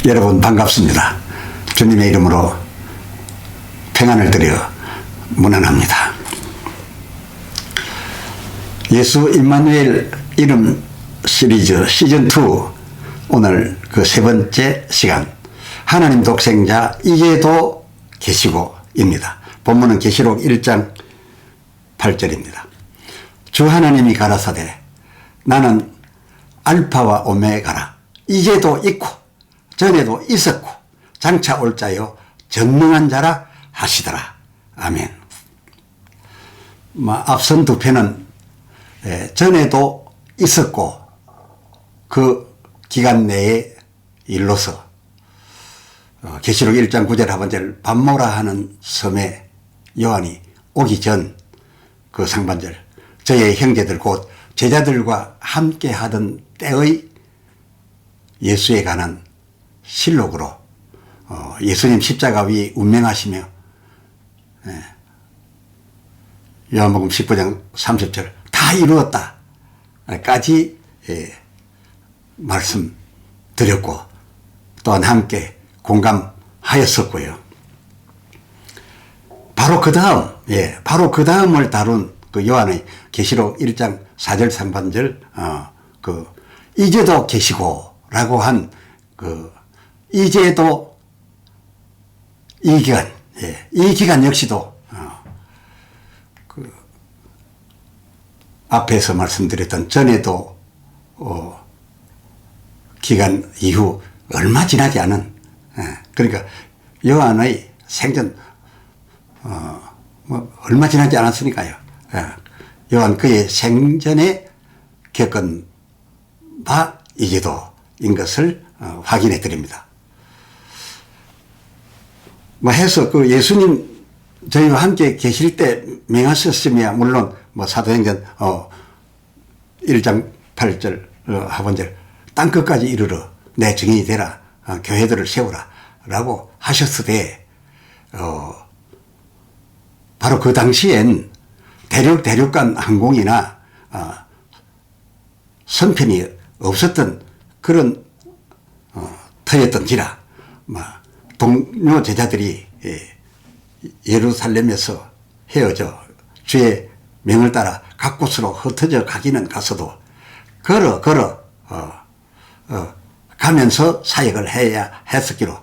여러분 반갑습니다. 주님의 이름으로 평안을 드려 문안합니다. 예수 임마누엘 이름 시리즈 시즌2 오늘 그 세 번째 시간 하나님 독생자 이제도 계시고입니다. 본문은 계시록 1장 8절입니다. 주 하나님이 가라사대 나는 알파와 오메가라 이제도 있고 전에도 있었고 장차 올 자요 전능한 자라 하시더라. 아멘. 앞선 두 편은 전에도 있었고 그 기간 내에 일로서 계시록 1장 9절 하반절 밤모라 하는 섬에 요한이 오기 전 그 상반절 저의 형제들 곧 제자들과 함께 하던 때의 예수에 관한 실록으로 예수님 십자가 위 운명하시며 요한복음 19장 30절 다 이루었다 까지 말씀드렸고 또한 함께 공감하였었고요. 바로 그 다음을 다룬 그 요한의 계시록 1장 4절 상반절 이제도 계시고 라고 한 이제도 이 기간 역시도 앞에서 말씀드렸던 전에도 기간 이후 얼마 지나지 않은 그러니까 요한의 생전 얼마 지나지 않았으니까요. 요한 그의 생전에 겪은 바 이제도인 것을 확인해 드립니다. 해서 그 예수님 저희와 함께 계실 때 맹하셨으며 물론 사도행전 1장 8절 하반절 땅끝까지 이르러 내 증인이 되라 교회들을 세우라 라고 하셨으되 바로 그 당시엔 대륙간 항공이나 선편이 없었던 그런 터였던지라 동료 제자들이 예루살렘에서 헤어져 주의 명을 따라 각 곳으로 흩어져 가기는 가서도 걸어 가면서 사역을 해야 했었기로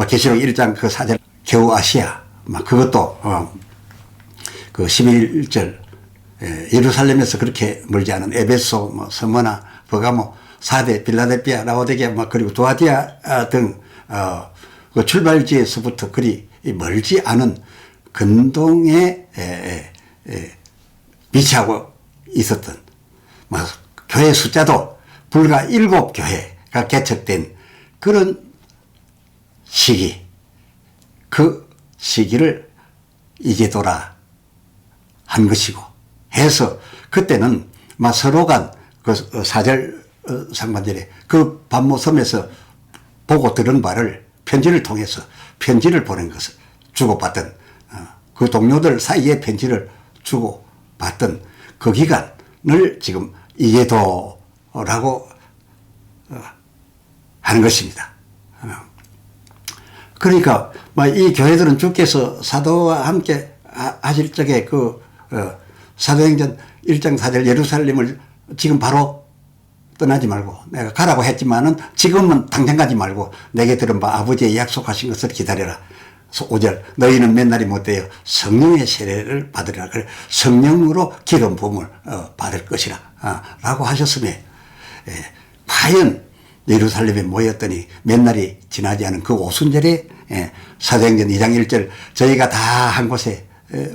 계시록 1장 그 4절 겨우 아시아 그것도 그 11절 예루살렘에서 그렇게 멀지 않은 에베소 스무나 버가모 사대 빌라델피아 라오디게아 그리고 두아디아 등 그 출발지에서부터 그리 멀지 않은 근동에 위치하고 있었던 교회 숫자도 불과 7교회가 개척된 그런 시기 그 시기를 이제도라 한 것이고 해서 그때는 서로 간 그 4절 상반절에 그 밤모섬에서 보고 들은 바를 편지를 통해서 편지를 보낸 것을 주고받던 그 동료들 사이에 편지를 주고받던 그 기간을 지금 이제도라고 하는 것입니다. 그러니까 이 교회들은 주께서 사도와 함께 하실 적에 그 사도행전 1장 4절 예루살렘을 지금 바로 떠나지 말고 내가 가라고 했지만은 지금은 당장 가지 말고 내게 들은 바 아버지의 약속하신 것을 기다려라. 5절 너희는 맨날이 못되어 성령의 세례를 받으리라. 그래 성령으로 기름 부음을 받을 것이라 라고 하셨으니 과연 예루살렘에 모였더니 몇 날이 지나지 않은 그 오순절에 사도행전 2장 1절 저희가 다 한 곳에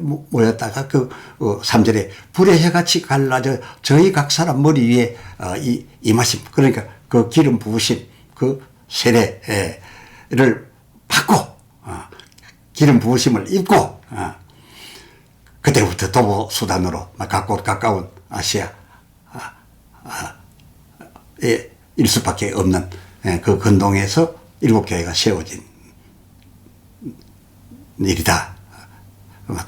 모였다가 그 3절에 불의 해같이 갈라져 저희 각 사람 머리 위에 임하심 그러니까 그 기름 부으심 그 세례를 받고 기름 부으심을 입고 그때부터 도보 수단으로 가까운 아시아에 일 수밖에 없는 그 근동에서 7교회가 세워진 일이다.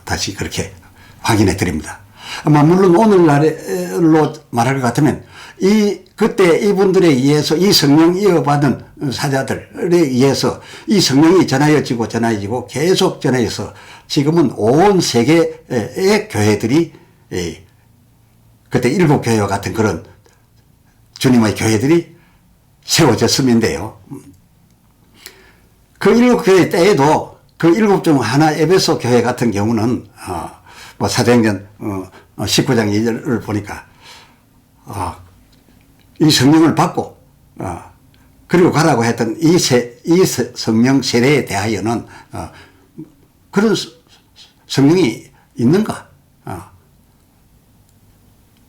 다시 그렇게 확인해 드립니다. 물론 오늘날로 말할 것 같으면 그때 이분들에 의해서 이 성령 이어받은 사자들에 의해서 이 성령이 전하여지고 계속 전하여서 지금은 온 세계의 교회들이 그때 일곱 교회와 같은 그런 주님의 교회들이 세워졌음인데요. 그 일곱 교회 때에도 그 일곱 중 하나 에베소 교회 같은 경우는 뭐 사도행전 19장 2절을 보니까 이 성령을 받고 그리고 가라고 했던 이 성령 세례에 대하여는 그런 성령이 있는가?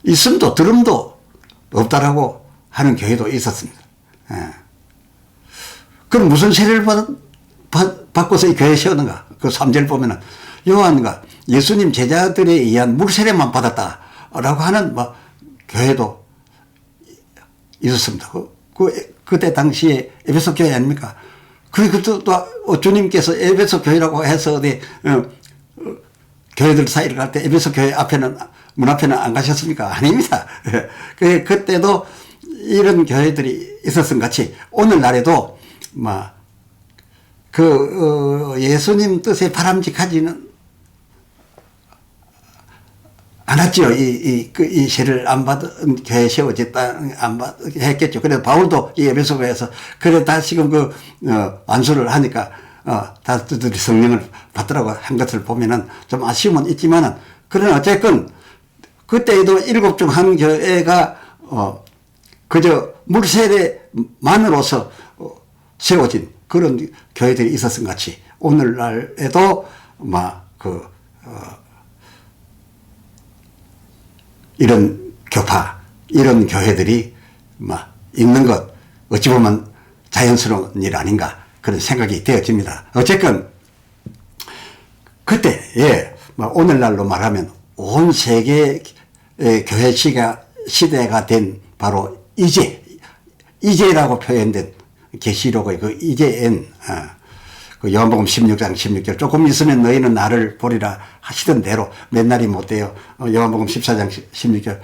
있음도 들음도 없다라고 하는 교회도 있었습니다. 그럼 무슨 세례를 받고서 이 교회에 세웠는가? 그 3절 보면은 요한과 예수님 제자들에 의한 물세례만 받았다라고 하는 뭐 교회도 있었습니다. 그때 당시에 에베소 교회 아닙니까? 그리고 또 주님께서 에베소 교회라고 해서 교회들 사이를 갈 때 에베소 교회 앞에는 문 앞에는 안 가셨습니까? 아닙니다. 그때도 이런 교회들이 있었음 같이 오늘날에도 예수님 뜻에 바람직하지는 않았죠. 이 세를 안 받은 교회 세워졌다, 했겠죠. 그래서 바울도 이 에베소 교회에서, 그래, 다시금 안수를 하니까, 다들이 성령을 받더라고 한 것을 보면은 좀 아쉬움은 있지만은, 그러나 어쨌건, 그때에도 일곱 중 한 교회가, 그저 물세례만으로서 세워진 그런 교회들이 있었음 같이, 오늘날에도, 이런 교파, 이런 교회들이 있는 것, 어찌 보면 자연스러운 일 아닌가, 그런 생각이 되어집니다. 어쨌건, 그때, 오늘날로 말하면 온 세계의 교회 시대가 된 바로 이제라고 표현된 계시록의 그 이제엔, 그 요한복음 16장 16절 조금 있으면 너희는 나를 보리라 하시던 대로 몇 날이 못 돼요. 요한복음 14장 16절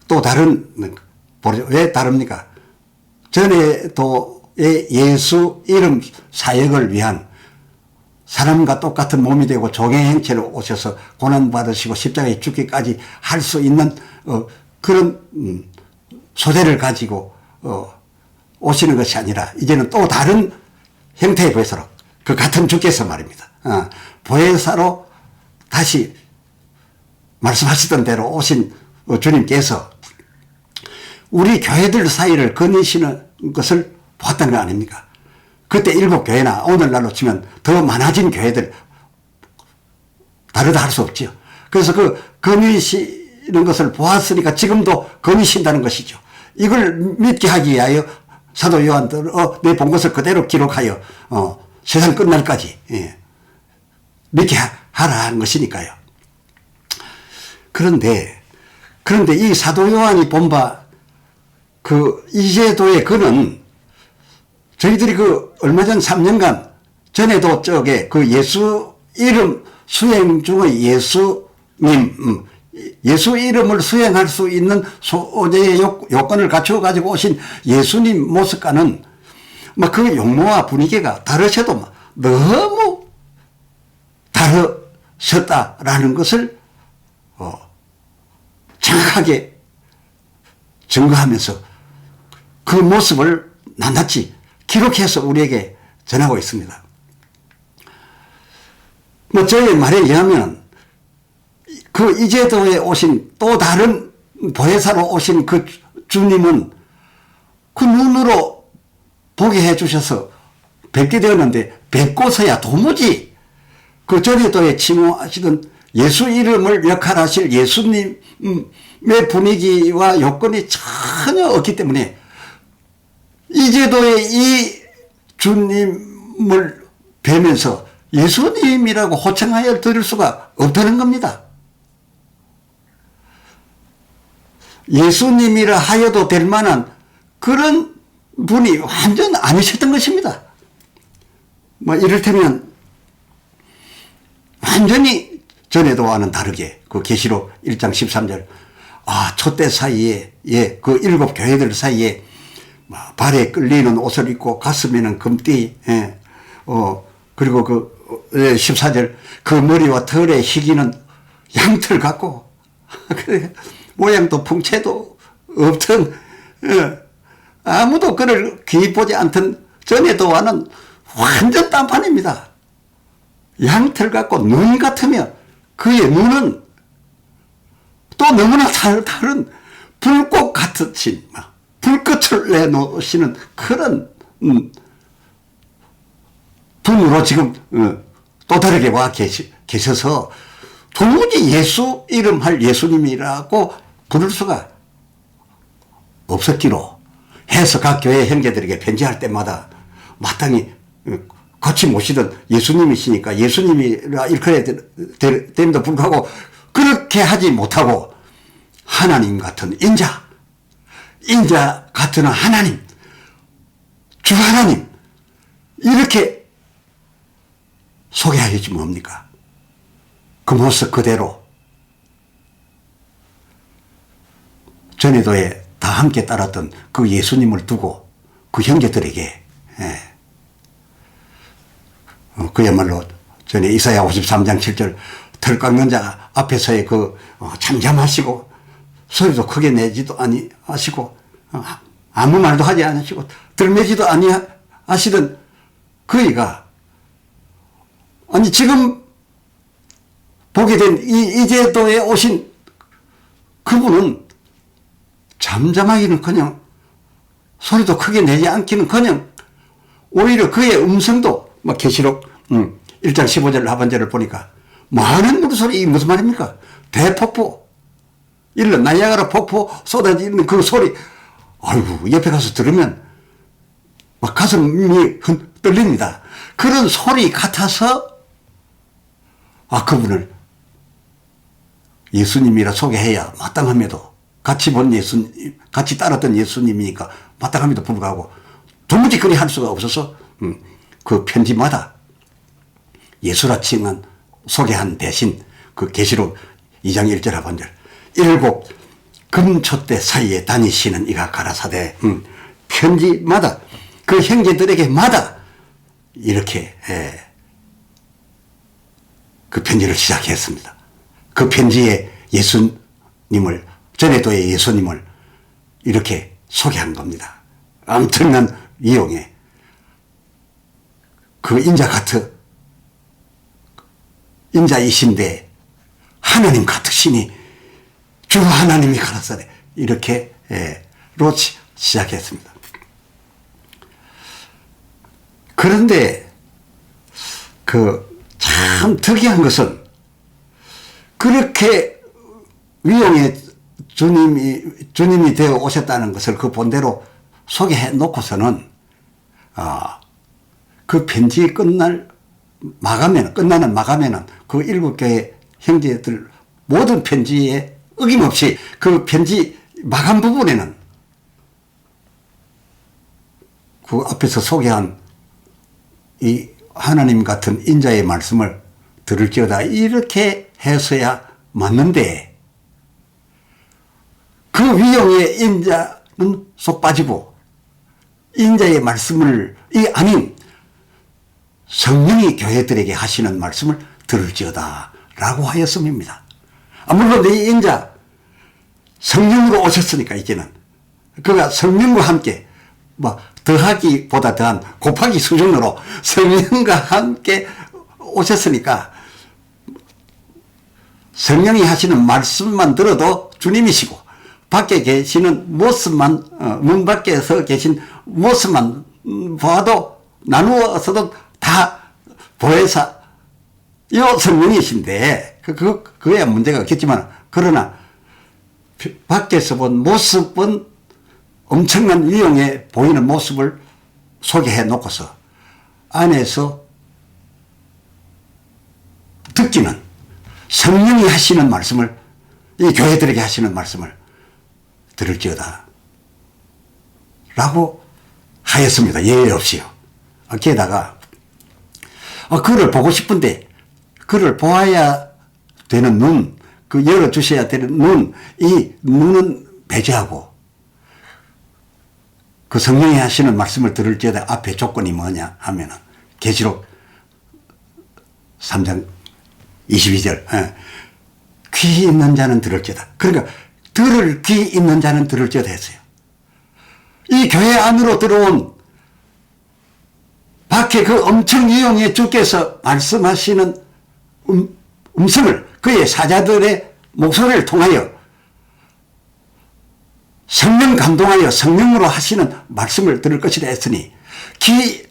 또 다른 왜 다릅니까? 전에도의 예수 이름 사역을 위한 사람과 똑같은 몸이 되고 종의 형체로 오셔서 고난 받으시고 십자가에 죽기까지 할 수 있는 그런 소재를 가지고 오시는 것이 아니라 이제는 또 다른 형태의 보혜사로 그 같은 주께서 말입니다. 보혜사로 다시 말씀하시던 대로 오신 주님께서 우리 교회들 사이를 거니시는 것을 보았다는 거 아닙니까? 그때 일곱 교회나 오늘날로 치면 더 많아진 교회들 다르다 할 수 없죠. 그래서 그 거니시는 것을 보았으니까 지금도 거니신다는 것이죠. 이걸 믿게 하기 위하여 사도 요한들 내 본 것을 그대로 기록하여 세상 끝날까지 믿게 하라 한 것이니까요. 그런데 이 사도 요한이 본 바 그 이제도의 그는 저희들이 얼마 전 3년간 전에도 그 예수 이름 수행 중의 예수님 예수 이름을 수행할 수 있는 소재의 요건을 갖추어 가지고 오신 예수님 모습과는 그 용모와 분위기가 다르셔도 너무 다르셨다라는 것을 정확하게 증거하면서 그 모습을 낱낱이 기록해서 우리에게 전하고 있습니다. 저의 말에 의하면 그 이제도에 오신 또 다른 보혜사로 오신 그 주님은 그 눈으로 보게 해 주셔서 뵙게 되었는데 뵙고서야 도무지 그 전에도에 칭호하시던 예수 이름을 역할하실 예수님의 분위기와 요건이 전혀 없기 때문에 이제도의 이 주님을 뵈면서 예수님이라고 호칭하여 드릴 수가 없다는 겁니다. 예수님이라 하여도 될 만한 그런 분이 완전 아니셨던 것입니다. 이를테면 완전히 전에도와는 다르게 그 계시록 1장 13절 촛대 사이에, 그 7교회들 사이에 발에 끌리는 옷을 입고 가슴에는 금띠, 그리고 14절 그 머리와 털에 희기는 양털 같고, 모양도 풍채도 없던, 아무도 그를 귀 보지 않던 전에도 와는 완전 딴판입니다. 양털 같고 눈 같으며 그의 눈은 또 너무나 다른 불꽃 같으신 불꽃을 내놓으시는 그런 분으로 지금 또 다르게 와 계셔서 도무지 예수 이름 할 예수님이라고 부를 수가 없었기로 해서 각 교회 형제들에게 편지할 때마다 마땅히 같이 모시던 예수님이시니까 예수님이라 일컬어야 됨에도 불구하고 그렇게 하지 못하고 하나님 같은 인자 같은 하나님, 주 하나님 이렇게 소개하지 뭡니까? 그 모습 그대로 전에도에 다 함께 따랐던 그 예수님을 두고 그 형제들에게 그야말로 전에 이사야 53장 7절 털 깎는 자 앞에서의 잠잠하시고 소리도 크게 내지도 아니하시고 아무 말도 하지 않으시고 들매지도 아니하시던 그이가 아니 지금 보게 된 이 제도에 오신 그분은 잠잠하기는커녕 소리도 크게 내지 않기는 커녕 오히려 그의 음성도 계시록 1장 15절 하반절을 보니까 많은 물소리, 이 무슨 말입니까? 대폭포 나이아가라 폭포 쏟아지는 그 소리, 아이고 옆에 가서 들으면 막 가슴이 떨립니다. 그런 소리 같아서 그분을 예수님이라 소개해야 마땅함에도 같이 따랐던 예수님이니까 마땅함에도 불구하고 도무지 그리 할 수가 없어서 그 편지마다 예수라 칭한 소개한 대신 그 계시록 2장 1절 하반절 7 금촛대 사이에 다니시는 이가 가라사대 편지마다 그 형제들에게마다 이렇게 그 편지를 시작했습니다. 그 편지에 예수님을 전에도의 예수님을 이렇게 소개한 겁니다. 엄청난 위용에 그 인자이신데 하나님 같으시니 주 하나님이 가라사대 이렇게 시작했습니다. 그런데 참 특이한 것은 그렇게 위용의 주님이 되어 오셨다는 것을 그 본대로 소개해 놓고서는 그 편지 끝나는 마감에는 그 7교회 형제들 모든 편지에 어김없이 그 편지 마감 부분에는 그 앞에서 소개한 이 하나님 같은 인자의 말씀을 들을지어다 이렇게 해서야 맞는데 그 위용의 인자는 쏙 빠지고 인자의 말씀을 아닌 성령이 교회들에게 하시는 말씀을 들을지어다 라고 하였음입니다. 물론 이 인자 성령으로 오셨으니까 이제는 그가 성령과 함께 더하기보다 더한 곱하기 수준으로 성령과 함께 오셨으니까 성령이 하시는 말씀만 들어도 주님이시고 밖에 계시는 모습만 문 밖에 서 계신 모습만 봐도 나누어서도 다 보혜사 이 성령이신데 그거야 문제가 없겠지만 그러나 밖에서 본 모습은 엄청난 위용에 보이는 모습을 소개해 놓고서 안에서 듣기는 성령이 하시는 말씀을 이 교회들에게 하시는 말씀을 들을지어다 라고 하였습니다. 예외 없이요. 게다가 그를 보고 싶은데 그를 보아야 되는 눈, 그 열어주셔야 되는 눈, 이 눈은 배제하고 그 성령이 하시는 말씀을 들을지어다 앞에 조건이 뭐냐 하면은 계시록 3장 22절 귀 있는 자는 들을지어다. 그러니까 들을 귀 있는 자는 들을지어다 했어요. 이 교회 안으로 들어온 밖에 그 엄청 이용의 주께서 말씀하시는 음성을 그의 사자들의 목소리를 통하여 성령 감동하여 성령으로 하시는 말씀을 들을 것이라 했으니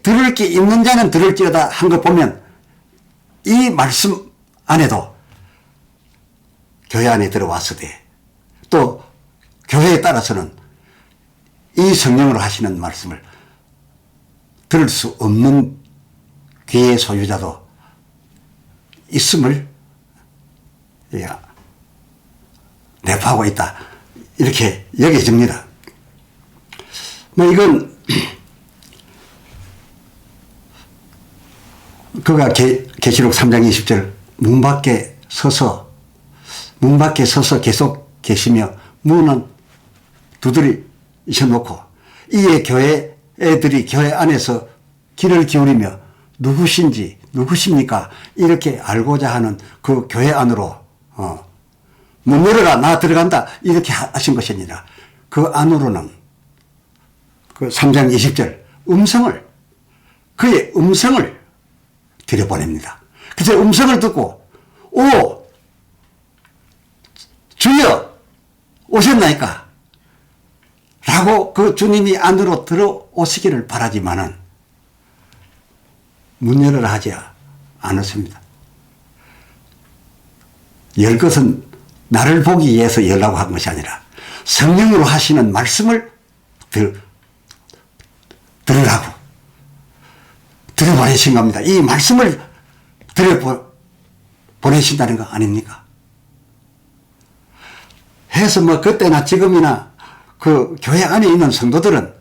들을 귀 있는 자는 들을지어다 한 거 보면 이 말씀 안에도 교회 안에 들어왔으되 또 교회에 따라서는 이 성령으로 하시는 말씀을 들을 수 없는 귀의 소유자도 있음을 내포하고 있다. 이렇게 여겨집니다. 뭐 이건 그가 계시록 3장 20절 문 밖에 서서 계속 계시며 문은 두드리셔 놓고 이에 교회 애들이 교회 안에서 귀를 기울이며 누구십니까? 이렇게 알고자 하는 그 교회 안으로 문 열어라 나 들어간다 이렇게 하신 것이 아니라 그 안으로는 그 3장 20절 그의 음성을 들여보냅니다. 그래서 음성을 듣고 오 주여 오셨나이까? 라고 그 주님이 안으로 들어오시기를 바라지만은 문 열어라 하지 않았습니다. 열 것은 나를 보기 위해서 열라고 한 것이 아니라 성령으로 하시는 말씀을 들으라고 들어보내신 겁니다. 이 말씀을 들어보내신다는 거 아닙니까? 해서 뭐 그때나 지금이나 그 교회 안에 있는 성도들은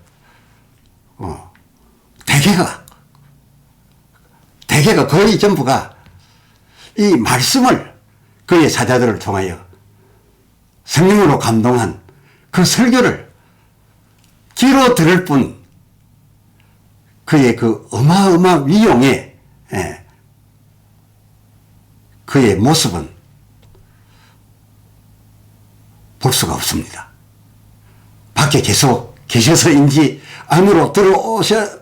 대개가 거의 전부가 이 말씀을 그의 사자들을 통하여 성령으로 감동한 그 설교를 귀로 들을 뿐 그의 그 어마어마한 위용의 그의 모습은 볼 수가 없습니다. 밖에 계속 계셔서인지 안으로 들어오셨는데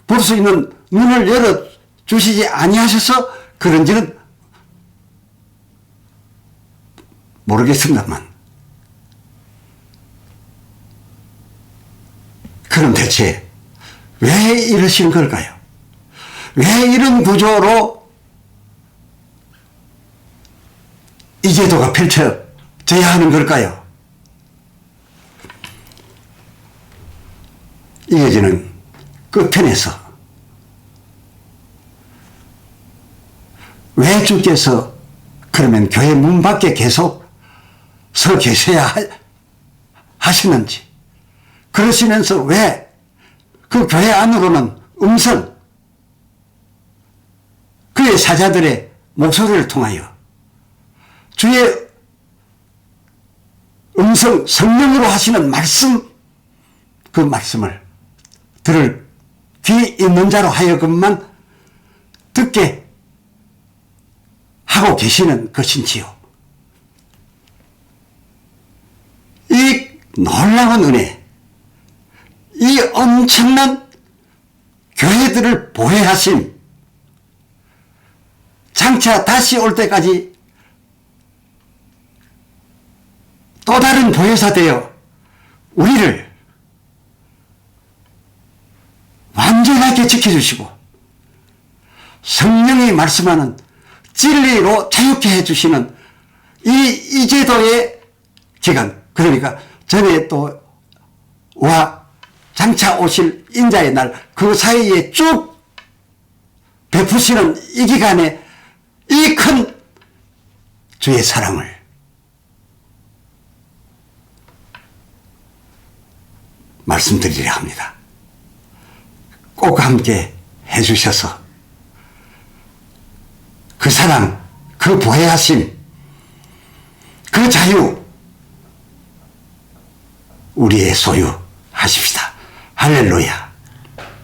볼 수 있는 눈을 열어주시지 아니하셔서 그런지는 모르겠습니다만 그럼 대체 왜 이러신 걸까요? 왜 이런 구조로 이 제도가 펼쳐져야 하는 걸까요? 이어지는 끝편에서 왜 주께서 그러면 교회 문 밖에 계속 서 계셔야 하시는지 그러시면서 왜 그 교회 안으로는 그의 사자들의 목소리를 통하여 주의 성령으로 하시는 말씀 그 말씀을 들을 귀 있는 자로 하여금만 듣게 하고 계시는 것인지요. 이 놀라운 은혜, 이 엄청난 교회들을 보혜하심, 장차 다시 올 때까지 또 다른 보혜사 되어 우리를 완전하게 지켜주시고 성령이 말씀하는 진리로 자유케 해주시는 이 제도의 기간, 그러니까 전에 또 장차 오실 인자의 날 그 사이에 쭉 베푸시는 이 기간에 이 큰 주의 사랑을 말씀드리려 합니다. 꼭 함께 해주셔서 그 사랑, 그 그 보혜하심, 그 자유 우리의 소유 하십시다. 할렐루야.